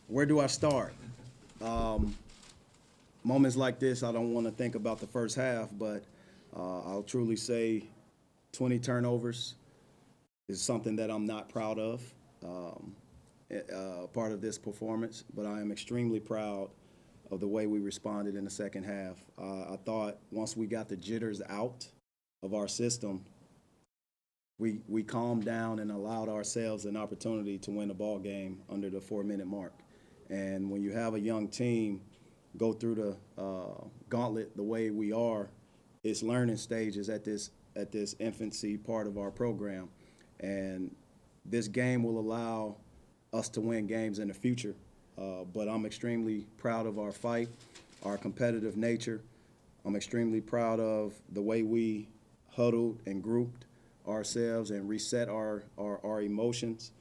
Where do I start? Moments like this, I don't want to think about the first half, but I'll truly say 20 turnovers is something that I'm not proud of, part of this performance, but I am extremely proud of the way we responded in the second half. I thought once we got the jitters out of our system, we calmed down and allowed ourselves an opportunity to win a ball game under the 4-minute mark. And when you have a young team go through the gauntlet the way we are, it's learning stages at this infancy part of our program. And this game will allow us to win games in the future. But I'm extremely proud of our fight, our competitive nature. I'm extremely proud of the way we huddled and grouped ourselves and reset our emotions.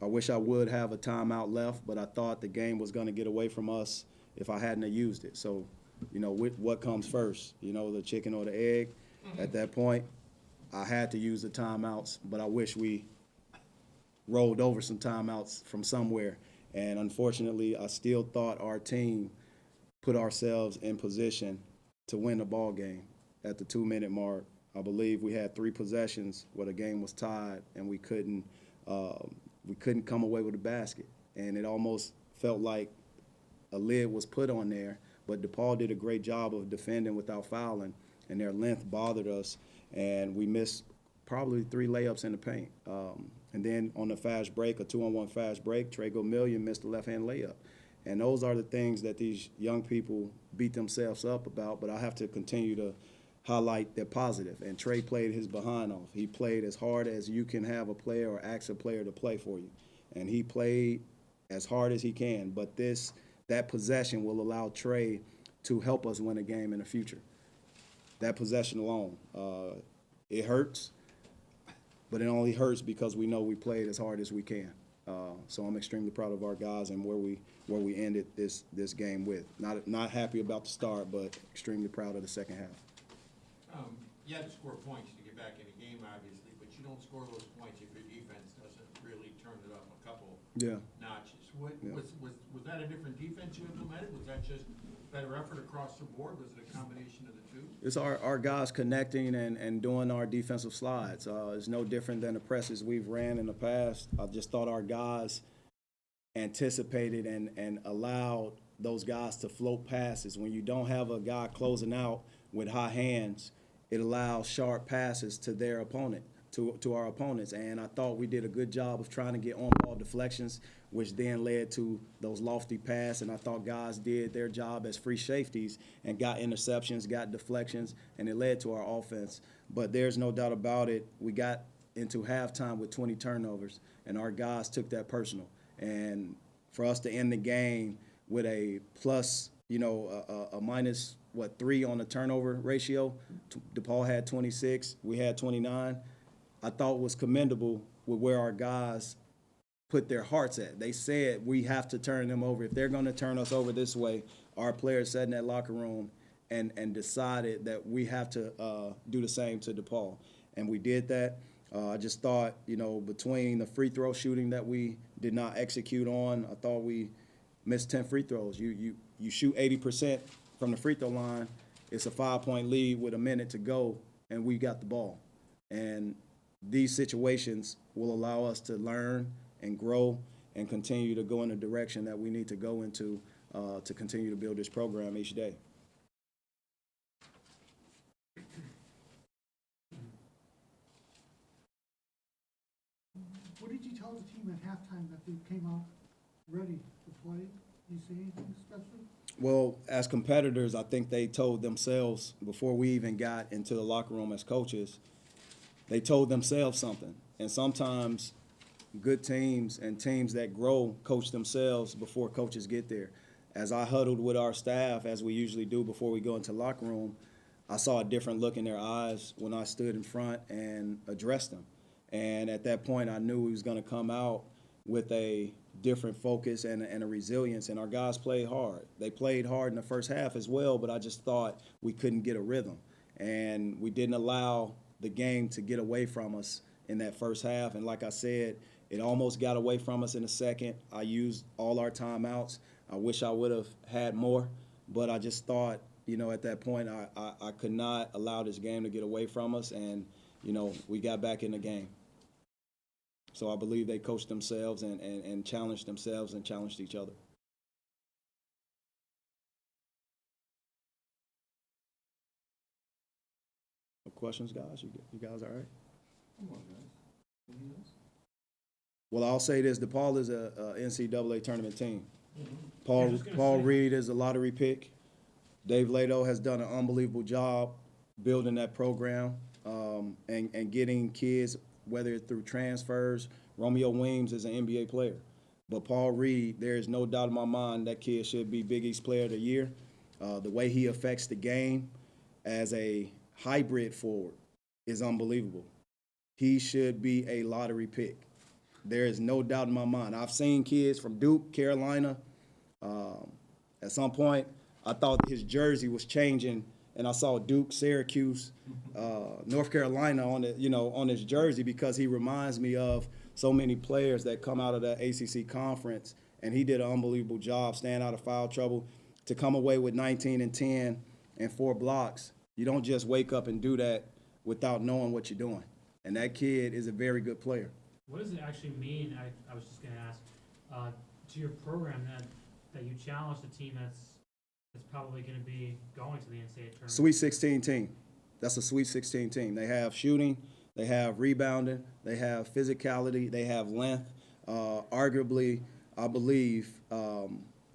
I wish I would have a timeout left, but I thought the game was going to get away from us if I hadn't have used it. So, what comes first? The chicken or the egg? At that point, I had to use the timeouts, but I wish we rolled over some timeouts from somewhere. And unfortunately, I still thought our team put ourselves in position to win the ball game at the 2-minute mark. I believe we had 3 possessions where the game was tied, and we couldn't come away with a basket. And it almost felt like a lid was put on there, but DePaul did a great job of defending without fouling, and their length bothered us, and we missed probably 3 layups in the paint. And then on the fast break, a 2-on-1 fast break, Trago Million missed a left-hand layup. And those are the things that these young people beat themselves up about, but I have to continue to highlight their positive. And Trey played his behind off. He played as hard as you can have a player or ask a player to play for you. And he played as hard as he can. But that possession will allow Trey to help us win a game in the future. That possession alone, it hurts, but it only hurts because we know we played as hard as we can. So I'm extremely proud of our guys and where we ended this game with. Not happy about the start, but extremely proud of the second half. You had to score points to get back in the game, obviously, but you don't score those points if your defense doesn't really turn it up a couple notches. Was that a different defense you implemented? Was that just better effort across the board? Was it a combination of the two? It's our guys connecting and doing our defensive slides. It's no different than the presses we've ran in the past. I just thought our guys anticipated and allowed those guys to float passes. When you don't have a guy closing out with high hands, it allows sharp passes to their opponent, to our opponents. And I thought we did a good job of trying to get on-ball deflections, which then led to those lofty passes. And I thought guys did their job as free safeties and got interceptions, got deflections, and it led to our offense. But there's no doubt about it, we got into halftime with 20 turnovers, and our guys took that personal. And for us to end the game with a plus, a minus, 3 on the turnover ratio. DePaul had 26, we had 29. I thought was commendable with where our guys put their hearts at. They said we have to turn them over. If they're going to turn us over this way, our players sat in that locker room and decided that we have to do the same to DePaul. And we did that. I just thought, between the free throw shooting that we did not execute on, I thought we missed 10 free throws. You shoot 80% from the free throw line, it's a 5-point lead with a minute to go, and we got the ball. And these situations will allow us to learn and grow and continue to go in the direction that we need to go into to continue to build this program each day. What did you tell the team at halftime that they came out ready to play? Did you say anything special? Well, as competitors, I think they told themselves before we even got into the locker room as coaches, they told themselves something. And sometimes good teams and teams that grow coach themselves before coaches get there. As I huddled with our staff, as we usually do before we go into the locker room, I saw a different look in their eyes when I stood in front and addressed them. And at that point, I knew he was going to come out with a different focus and a resilience, and our guys played hard. They played hard in the first half as well, but I just thought we couldn't get a rhythm. And we didn't allow the game to get away from us in that first half. And like I said, It almost got away from us in a second. I used all our timeouts. I wish I would have had more, but I just thought, at that point, I could not allow this game to get away from us, and, we got back in the game. So I believe they coached themselves and challenged themselves and challenged each other. No questions, guys? You guys all right? Come on, guys. Anything else? Well, I'll say this: DePaul is a NCAA tournament team. Mm-hmm. Paul Reed is a lottery pick. Dave Lato has done an unbelievable job building that program and getting kids, whether it's through transfers. Romeo Weems is an NBA player. But Paul Reed, there is no doubt in my mind that kid should be Big East Player of the Year. The way he affects the game as a hybrid forward is unbelievable. He should be a lottery pick. There is no doubt in my mind. I've seen kids from Duke, Carolina. At some point, I thought his jersey was changing, and I saw Duke, Syracuse, North Carolina on his jersey, because he reminds me of so many players that come out of the ACC conference, and he did an unbelievable job staying out of foul trouble. To come away with 19 and 10 and 4 blocks, you don't just wake up and do that without knowing what you're doing. And that kid is a very good player. What does it actually mean, I was just going to ask, to your program that you challenged a team that's probably going to be going to the NCAA tournament? Sweet 16 team. That's a Sweet 16 team. They have shooting, they have rebounding, they have physicality, they have length. Arguably, I believe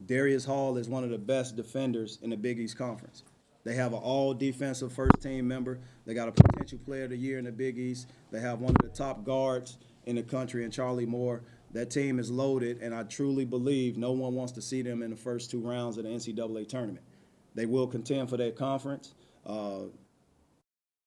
Darius Hall is one of the best defenders in the Big East Conference. They have an all-defensive first-team member. They got a potential player of the year in the Big East. They have one of the top guards in the country in Charlie Moore. That team is loaded, and I truly believe no one wants to see them in the first 2 rounds of the NCAA tournament. They will contend for their conference.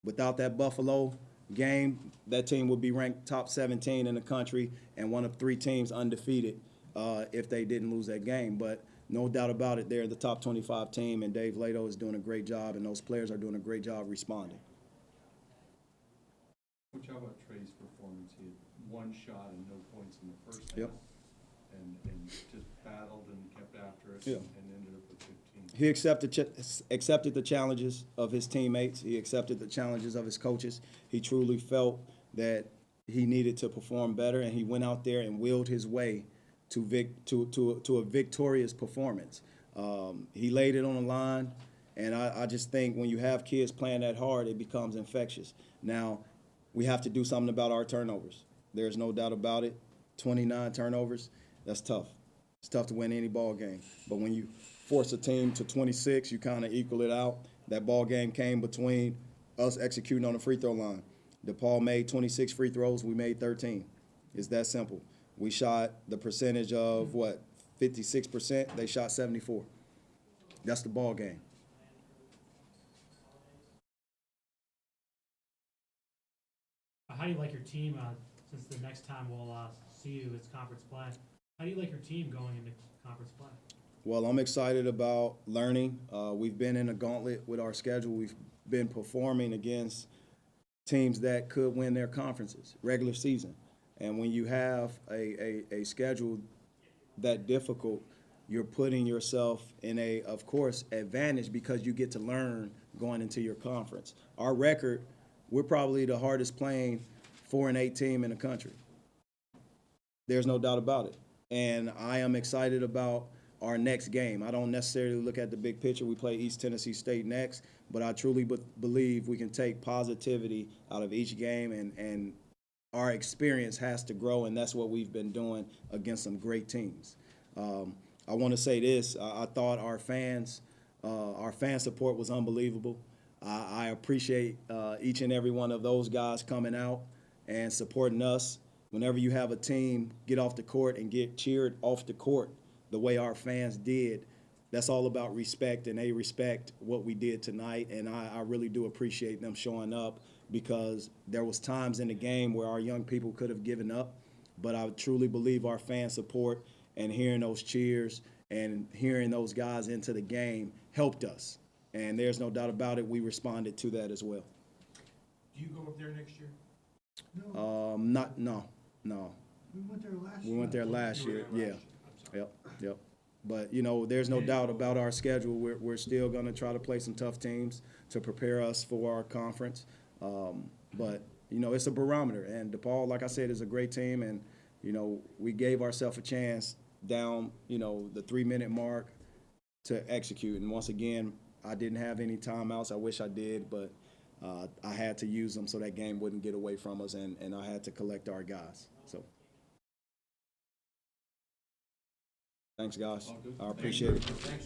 Without that Buffalo game, that team would be ranked top 17 in the country and one of 3 teams undefeated if they didn't lose that game. But no doubt about it, they're the top 25 team, and Dave Lato is doing a great job, and those players are doing a great job responding. Coach, how about Trey's performance? He had 1 shot and no points in the first half. Yep. And just battled and kept after it. Yeah. And ended up with 15. He accepted the challenges of his teammates. He accepted the challenges of his coaches. He truly felt that he needed to perform better, and he went out there and willed his way to a victorious performance. He laid it on the line, and I just think when you have kids playing that hard, it becomes infectious. Now, we have to do something about our turnovers. There's no doubt about it. 29 turnovers, that's tough. It's tough to win any ball game. But when you force a team to 26, you kind of equal it out. That ball game came between us executing on the free throw line. DePaul made 26 free throws. We made 13. It's that simple. We shot the percentage of, 56%. They shot 74. That's the ball game. How do you like your team, since the next time we'll see you, it's conference play? How do you like your team going into conference play? Well, I'm excited about learning. We've been in a gauntlet with our schedule. We've been performing against teams that could win their conferences, regular season. And when you have a schedule that difficult, you're putting yourself in of course, advantage because you get to learn going into your conference. Our record, we're probably the hardest playing 4-8 team in the country. There's no doubt about it. And I am excited about our next game. I don't necessarily look at the big picture. We play East Tennessee State next, but I truly believe we can take positivity out of each game, and our experience has to grow, and that's what we've been doing against some great teams. I want to say this. I thought our fan support was unbelievable. I appreciate each and every one of those guys coming out and supporting us. Whenever you have a team get off the court and get cheered off the court the way our fans did, that's all about respect, and they respect what we did tonight, and I really do appreciate them showing up, because there was times in the game where our young people could have given up, but I truly believe our fan support and hearing those cheers and hearing those guys into the game helped us. And there's no doubt about it, we responded to that as well. Do you go up there next year? No. We went there last We year. went there last You were year, there yeah. last year. I'm sorry. Yep. But, you know, there's no doubt about our schedule. We're still gonna try to play some tough teams to prepare us for our conference. But, you know, it's a barometer, and DePaul, like I said, is a great team, and, you know, we gave ourselves a chance down, you know, the 3-minute mark to execute. And once again, I didn't have any timeouts. I wish I did, but I had to use them so that game wouldn't get away from us, and I had to collect our guys. So, thanks, guys. I appreciate it. Thanks